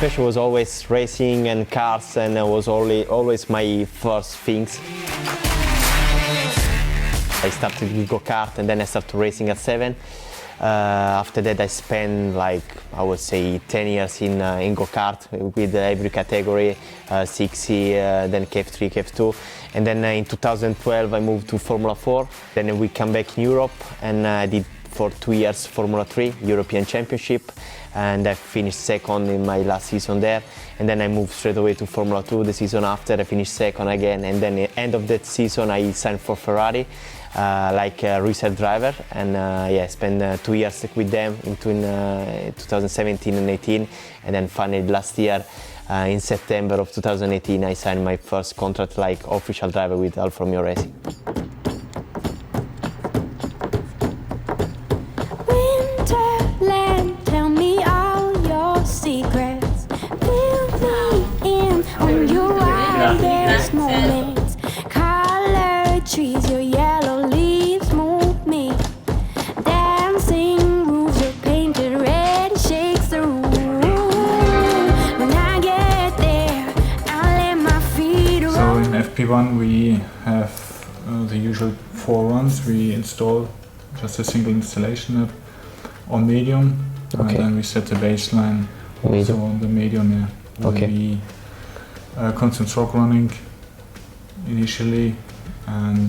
passion was always racing and cars, and it was always my first things. I started with go-kart and then I started racing at 7. After that I spent like, I would say 10 years in go-kart with every category, 6C, then KF3, KF2. And then in 2012 I moved to Formula 4. Then we come back in Europe and I did for 2 years Formula 3, European Championship. And I finished second in my last season there. And then I moved straight away to Formula 2 the season after. I finished second again. And then at the end of that season I signed for Ferrari. Like a reserve driver, and yeah, spent 2 years with them between 2017 and 18, and then finally last year in September of 2018 I signed my first contract like official driver with Alfa Romeo Racing. Winterland, tell me all your secrets. Fill me in on your wildest moments. Colored trees, your yellow leaves move me. Dancing roofs, your painted red shakes the room. When I get there, I'll let my feet roll. So in FP1 we have the usual 4 runs. We install just a single installation on medium, and then we set the baseline also on the medium. Yeah, will be constant stroke running initially.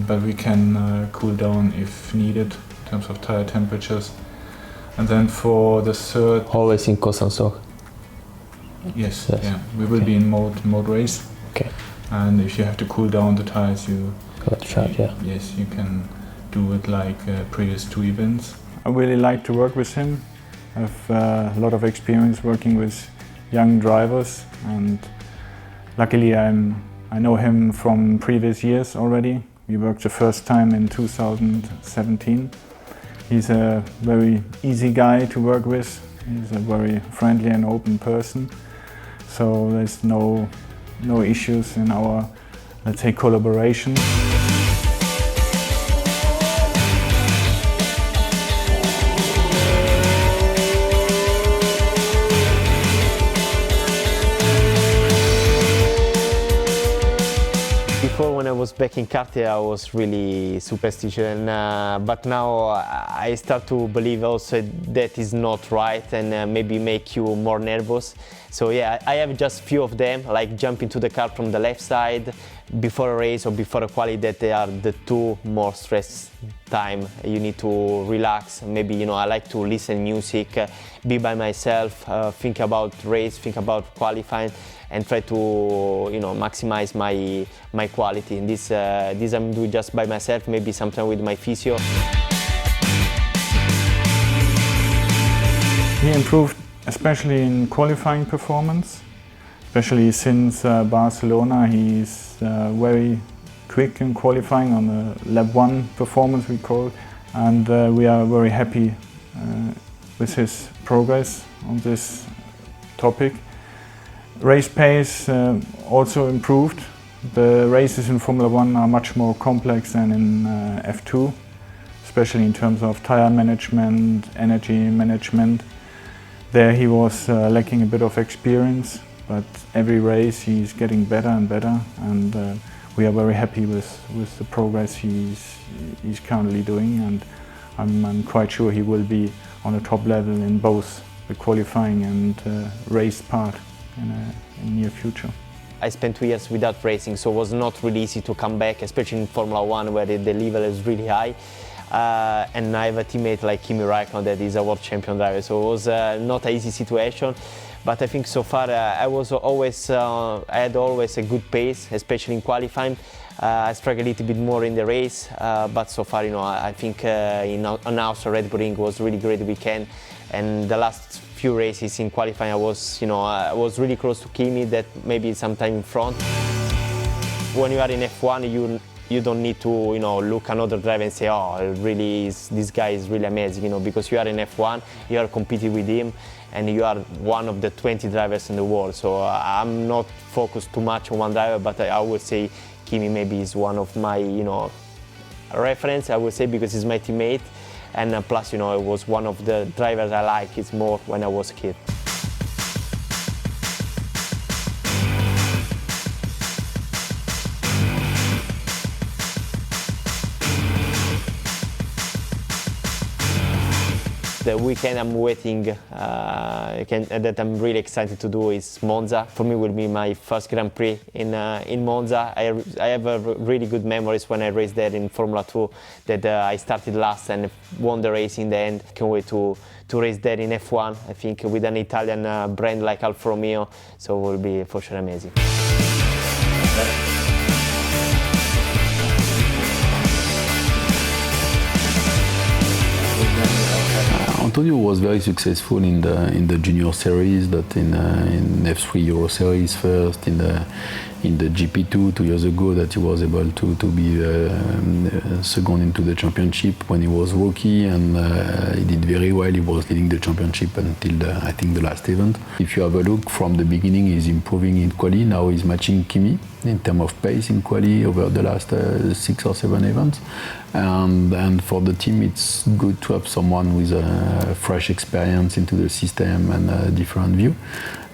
But we can cool down if needed in terms of tire temperatures. And then for the third... Always in constant stroke? Yes, yeah. We will be in mode race. Okay. And if you have to cool down the tires, you... Got to charge, yeah. Yes, you can do it like previous 2 events. I really like to work with him. I have a lot of experience working with young drivers, and luckily I know him from previous years already. We worked the first time in 2017. He's a very easy guy to work with. He's a very friendly and open person. So there's no issues in our, let's say, collaboration. Before, when I was back in karting, I was really superstitious, but now I start to believe also that is not right and maybe make you more nervous. So yeah, I have just few of them, like jump into the car from the left side before a race or before a quali, that they are the 2 more stress time. You need to relax. Maybe, you know, I like to listen music, be by myself, think about race, think about qualifying, and try to, you know, maximize my quality. And this I'm doing just by myself, maybe sometime with my physio. He improved especially in qualifying performance, especially since Barcelona. He's very quick in qualifying on the lap 1 performance, we call it, and we are very happy with his progress on this topic. Race pace also improved. The races in Formula 1 are much more complex than in F2, especially in terms of tire management, energy management. There he was lacking a bit of experience, but every race he's getting better and better, and we are very happy with the progress he's currently doing, and I'm quite sure he will be on a top level in both the qualifying and race part in the near future. I spent 2 years without racing, so it was not really easy to come back, especially in Formula 1 where the level is really high. And I have a teammate like Kimi that is a world champion driver, so it was not an easy situation. But I think so far I had always a good pace, especially in qualifying. I struggled a little bit more in the race, but so far, you know, I think on Austria Red Bull Ring was really great weekend, and the last few races in qualifying I was really close to Kimi, that maybe sometime in front. When you are in F1, you don't need to, you know, look another driver and say, oh, this guy is really amazing, you know, because you are in F1, you are competing with him, and you are one of the 20 drivers in the world. So I'm not focused too much on one driver, but I would say Kimi maybe is one of my, you know, reference, I would say, because he's my teammate, and plus, you know, it was one of the drivers I like. It's more when I was a kid. The weekend I'm waiting, that I'm really excited to do is Monza. For me, will be my first Grand Prix in Monza. I have really good memories when I raced there in Formula 2. That I started last and won the race in the end. Can't wait to race there in F1. I think with an Italian brand like Alfa Romeo, so it will be for sure amazing. Antonio was very successful in the junior series, that in F3 Euro Series first, in the GP2 2 years ago, that he was able to be second into the championship when he was rookie, and he did very well. He was leading the championship until I think the last event. If you have a look from the beginning, he's improving in quali. Now he's matching Kimi in terms of pace in quali over the last 6 or 7 events. And for the team, it's good to have someone with a fresh experience into the system and a different view.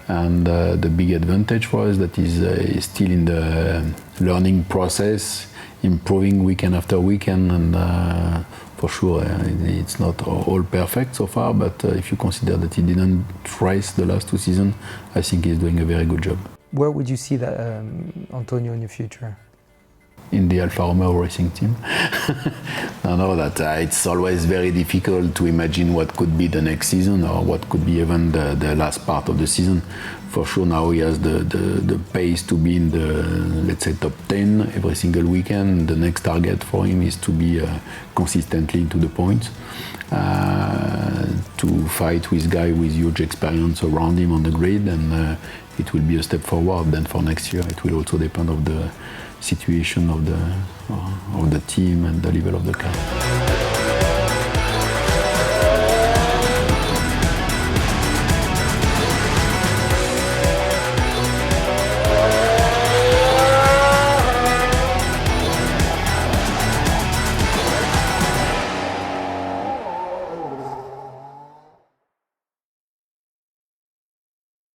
And the big advantage for us that is still in the learning process, improving weekend after weekend, and for sure it's not all perfect so far, but if you consider that he didn't race the last 2 seasons, I think he's doing a very good job. Where would you see that Antonio in the future? In the Alfa Romeo Racing team. No, that it's always very difficult to imagine what could be the next season or what could be even the last part of the season. For sure now he has the pace to be in the, let's say, top 10 every single weekend. The next target for him is to be consistently into the points, to fight with guys with huge experience around him on the grid, and it will be a step forward. Then for next year it will also depend on the situation of the team and the level of the car.